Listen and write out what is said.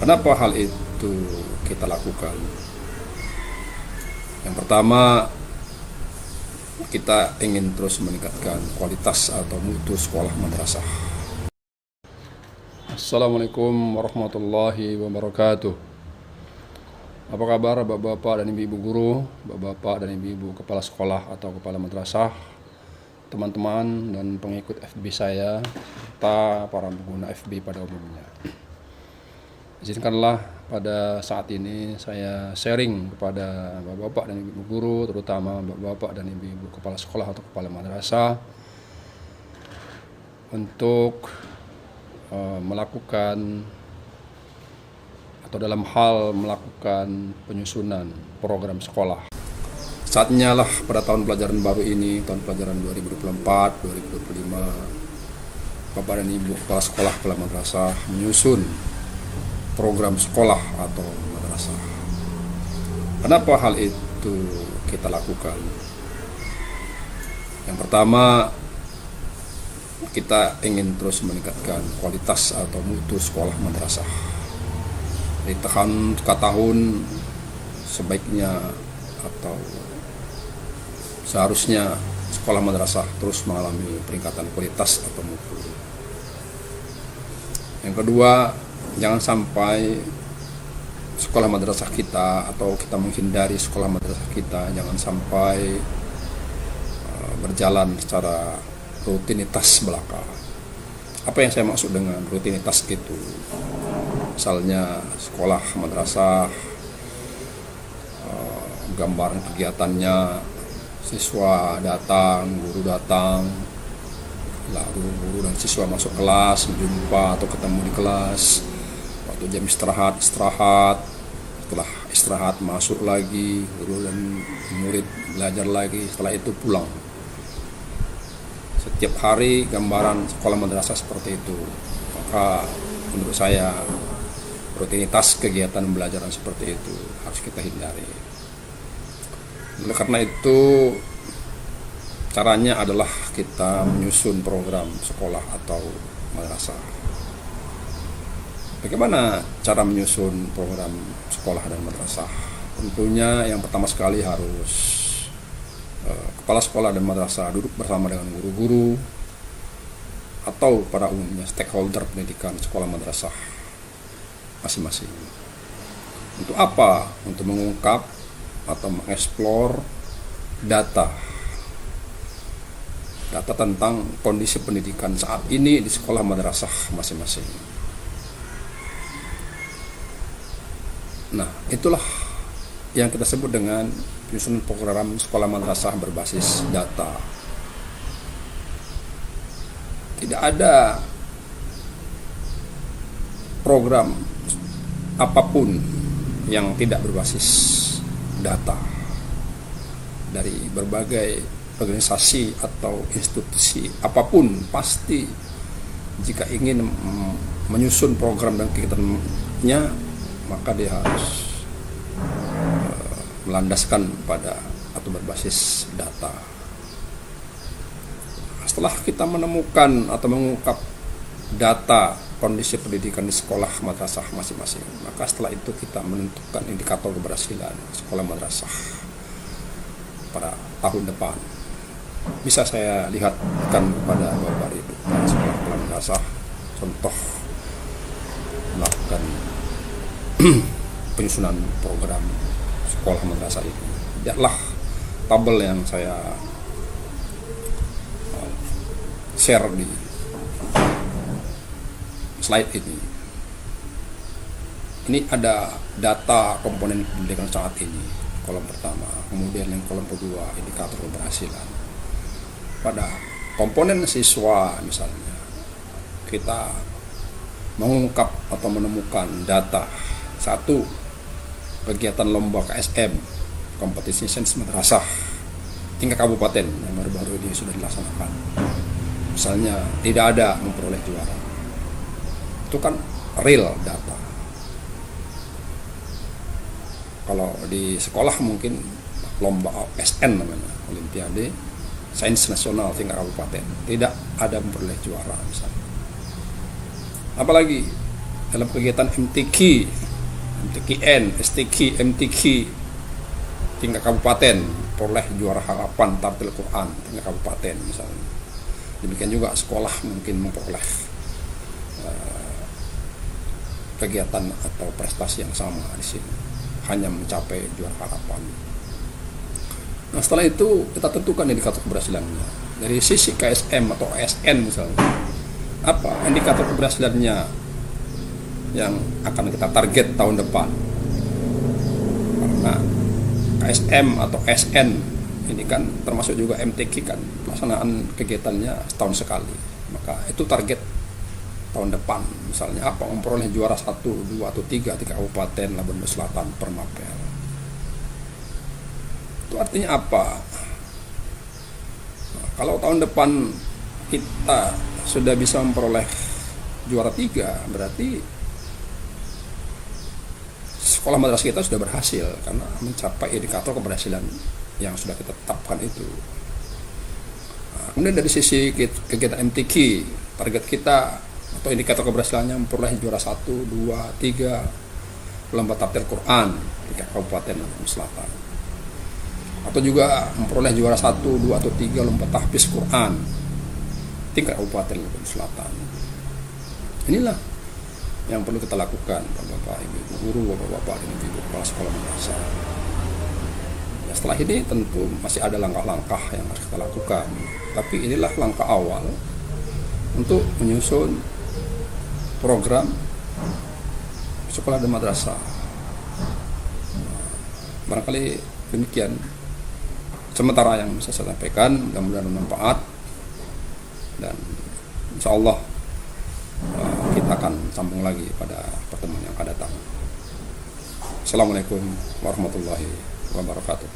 Kenapa hal itu kita lakukan? Yang pertama, kita ingin terus meningkatkan kualitas atau mutu sekolah madrasah. Assalamualaikum warahmatullahi wabarakatuh. Apa kabar bapak-bapak dan ibu-ibu guru, bapak-bapak dan ibu-ibu kepala sekolah atau kepala madrasah, teman-teman dan pengikut FB saya, serta para pengguna FB pada umumnya. Izinkanlah pada saat ini saya sharing kepada bapak-bapak dan ibu guru, terutama bapak-bapak dan ibu-ibu kepala sekolah atau kepala madrasah, untuk melakukan atau dalam hal melakukan penyusunan program sekolah. Saatnya lah pada tahun pelajaran baru ini, tahun pelajaran 2024-2025, bapak dan ibu kepala sekolah, kepala madrasah menyusun program sekolah atau madrasah. Kenapa hal itu kita lakukan? Yang pertama, kita ingin terus meningkatkan kualitas atau mutu sekolah madrasah. Dari tahun ke tahun sebaiknya atau seharusnya sekolah madrasah terus mengalami peningkatan kualitas atau mutu. Yang kedua, jangan sampai sekolah madrasah kita atau kita menghindari sekolah madrasah kita jangan sampai berjalan secara rutinitas belaka. Apa yang saya maksud dengan rutinitas gitu? Misalnya sekolah madrasah, gambaran kegiatannya, siswa datang, guru datang, lalu guru dan siswa masuk kelas, berjumpa atau ketemu di kelas. Waktu jam istirahat, setelah istirahat masuk lagi, guru dan murid belajar lagi, setelah itu pulang. Setiap hari gambaran sekolah madrasah seperti itu. Maka menurut saya rutinitas kegiatan pembelajaran seperti itu harus kita hindari. Oleh karena itu, caranya adalah kita menyusun program sekolah atau madrasah. Bagaimana cara menyusun program sekolah dan madrasah? Tentunya yang pertama sekali harus kepala sekolah dan madrasah duduk bersama dengan guru-guru atau pada umumnya stakeholder pendidikan sekolah madrasah masing-masing. Untuk apa? Untuk mengungkap atau mengeksplor data tentang kondisi pendidikan saat ini di sekolah madrasah masing-masing. Nah, itulah yang kita sebut dengan penyusunan program sekolah madrasah berbasis data. Tidak ada program apapun yang tidak berbasis data. Dari berbagai organisasi atau institusi apapun, pasti jika ingin menyusun program dan kegiatannya, maka dia harus melandaskan pada atau berbasis data. Setelah kita menemukan atau mengungkap data kondisi pendidikan di sekolah madrasah masing-masing, maka setelah itu kita menentukan indikator keberhasilan sekolah madrasah pada tahun depan. Bisa saya lihatkan kepada bapak ibu sekolah madrasah contoh melakukan penyusunan program sekolah madrasah ini. Lihatlah tabel yang saya share di slide ini. Ini ada data komponen pendidikan saat ini, kolom pertama. Kemudian yang kolom kedua, indikator keberhasilan. Pada komponen siswa misalnya, kita mengungkap atau menemukan data. Satu, kegiatan lomba KSM, kompetisi sains madrasah tingkat kabupaten yang baru-baru ini sudah dilaksanakan. Misalnya tidak ada memperoleh juara. Itu kan real data. Kalau di sekolah mungkin lomba OSN namanya, Olimpiade Sains Nasional tingkat kabupaten, tidak ada memperoleh juara misalnya. Apalagi dalam kegiatan MTQ, MTQN, STQ, MTQ tingkat kabupaten, peroleh juara harapan tartil Quran tingkat kabupaten misalnya. Demikian juga sekolah mungkin memperoleh kegiatan atau prestasi yang sama di sini, hanya mencapai juara harapan. Nah, setelah itu kita tentukan indikator keberhasilannya dari sisi KSM atau ASN misalnya. Apa indikator keberhasilannya yang akan kita target tahun depan? Karena KSM atau SN ini kan termasuk juga MTQ kan, pelaksanaan kegiatannya setahun sekali. Maka itu target tahun depan. Misalnya apa? Memperoleh juara 1, 2, atau 3 di Kabupaten Labuan Bajo Selatan per Mapel. Itu artinya apa? Nah, kalau tahun depan kita sudah bisa memperoleh juara 3, berarti sekolah madrasah kita sudah berhasil karena mencapai indikator keberhasilan yang sudah kita tetapkan itu. Nah, kemudian dari sisi kegiatan MTQ, target kita atau indikator keberhasilannya memperoleh juara 1, 2, 3 lomba tartil Quran di Kabupaten Lampung Selatan, atau juga memperoleh juara 1, 2, atau 3 lomba tahfiz Quran tingkat Kabupaten Lampung Selatan. Inilah yang perlu kita lakukan, Bapak Ibu guru, Bapak-bapak dan Ibu kepala sekolah madrasah. Ya, setelah ini tentu masih ada langkah-langkah yang harus kita lakukan, tapi inilah langkah awal untuk menyusun program sekolah dan madrasah. Barangkali demikian sementara yang bisa saya sampaikan, mudah-mudahan bermanfaat, dan insya Allah kita akan sambung lagi pada pertemuan yang akan datang. Assalamualaikum warahmatullahi wabarakatuh.